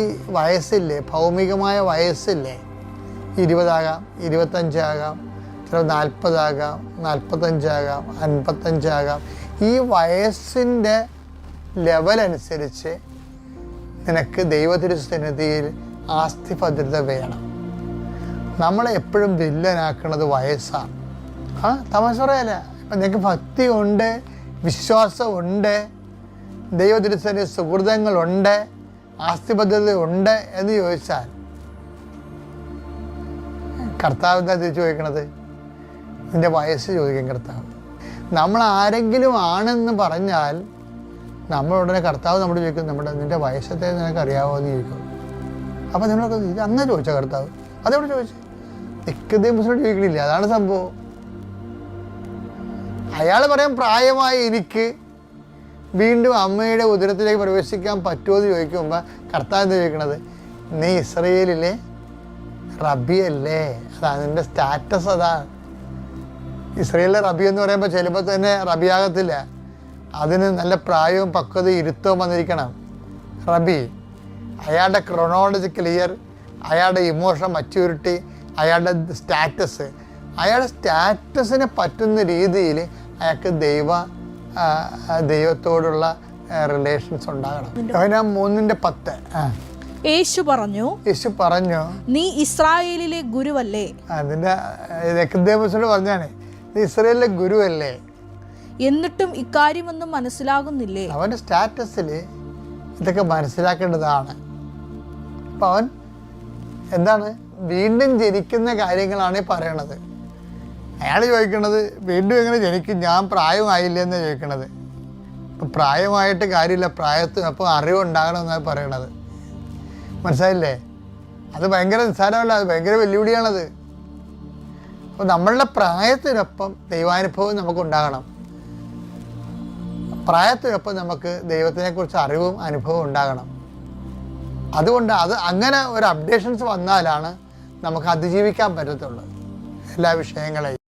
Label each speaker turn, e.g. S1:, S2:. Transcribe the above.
S1: ഈ വയസ്സില്ലേ, ഭൗമികമായ വയസ്സില്ലേ, 20 25 ചില 40 45 55 ഈ വയസ്സിൻ്റെ ലെവലനുസരിച്ച് നിനക്ക് ദൈവത്തിരുസന്നിധിയിൽ ആസ്തി ഭദ്രത വേണം. നമ്മളെ എപ്പോഴും വില്ലനാക്കുന്നത് വയസ്സാണ്. തമാശ പറയല്ല. ഇപ്പം നിനക്ക് ഭക്തി ഉണ്ട്, വിശ്വാസമുണ്ട്, ദൈവത്തിരുസന്നിധി സുഹൃതങ്ങളുണ്ട്, ആസ്തിബദ്ധത ഉണ്ട് എന്ന് ചോദിച്ചാൽ കർത്താവ് എന്താ തിരിച്ചു ചോദിക്കണത്? നിൻ്റെ വയസ്സ് ചോദിക്കും കർത്താവ്. നമ്മൾ ആരെങ്കിലും ആണെന്ന് പറഞ്ഞാൽ നമ്മളുടനെ കർത്താവ് നമ്മുടെ ചോദിക്കും, നിൻ്റെ വയസ്സത്തെ നിനക്കറിയാമോ എന്ന് ചോദിക്കും. അപ്പം നമ്മളൊക്കെ ഇത് അങ്ങനെ ചോദിച്ചോ കർത്താവ്? അതെവിടെ ചോദിച്ചു? നിക്കോദേമോസിനോട് ചോദിക്കണില്ല. അതാണ് സംഭവം. അയാൾ പറയാൻ പ്രായമായി എനിക്ക് വീണ്ടും അമ്മയുടെ ഉദരത്തിലേക്ക് പ്രവേശിക്കാൻ പറ്റുമോ എന്ന് ചോദിക്കുമ്പോൾ കർത്താവ് എന്താ ചോദിക്കണത്? നീ ഇസ്രയേലിലെ റബിയല്ലേ? അതാ നിൻ്റെ സ്റ്റാറ്റസ്. അതാണ് ഇസ്രയേലിലെ റബി എന്ന് പറയുമ്പോൾ ചിലപ്പോൾ തന്നെ റബിയാകത്തില്ല. അതിന് നല്ല പ്രായവും പക്വതയും ഇരുത്തവും വന്നിരിക്കണം. റബി അയാളുടെ ക്രൊണോളജി ക്ലിയർ, അയാളുടെ ഇമോഷൻ മച്യൂരിറ്റി, അയാളുടെ സ്റ്റാറ്റസ്, അയാളുടെ സ്റ്റാറ്റസിന് പറ്റുന്ന രീതിയിൽ അയാൾക്ക് ദൈവത്തോടുള്ള റിലേഷൻസ് ഉണ്ടാകണം. യോഹന്നാൻ 3:10
S2: യേശു പറഞ്ഞു, നീ ഇസ്രായേലിലെ ഗുരുവല്ലേ?
S1: അതിൻ്റെ നിക്കോദേമോസിനോട് പറഞ്ഞാണ്, നീ ഇസ്രായേലിലെ ഗുരുവല്ലേ?
S2: എന്നിട്ടും ഇക്കാര്യമൊന്നും മനസ്സിലാകുന്നില്ലേ?
S1: അവൻ്റെ സ്റ്റാറ്റസിൽ ഇതൊക്കെ മനസ്സിലാക്കേണ്ടതാണ്. അപ്പം അവൻ എന്താണ് വീണ്ടും ജനിക്കുന്ന കാര്യങ്ങളാണ് ഈ പറയണത്. അയാൾ ചോദിക്കണത് വീണ്ടും എങ്ങനെ ജനിക്കും, ഞാൻ പ്രായമായില്ലെന്ന് ചോദിക്കണത്. ഇപ്പം പ്രായമായിട്ട് കാര്യമില്ല, പ്രായത്തിനൊപ്പം അറിവുണ്ടാകണമെന്നാണ് പറയണത്. മനസ്സിലായില്ലേ? അത് ഭയങ്കര നിസ്സാരമല്ല, അത് ഭയങ്കര വെല്ലുവിളിയാണത്. അപ്പോൾ നമ്മളുടെ പ്രായത്തിനൊപ്പം ദൈവാനുഭവം നമുക്കുണ്ടാകണം. പ്രായത്തിനൊപ്പം നമുക്ക് ദൈവത്തിനെക്കുറിച്ച് അറിവും അനുഭവവും ഉണ്ടാകണം. അതുകൊണ്ട് അങ്ങനെ ഒരു അപ്ഡേഷൻസ് വന്നാലാണ് നമുക്ക് അതിജീവിക്കാൻ പറ്റത്തുള്ളൂ എല്ലാ വിഷയങ്ങളെയും.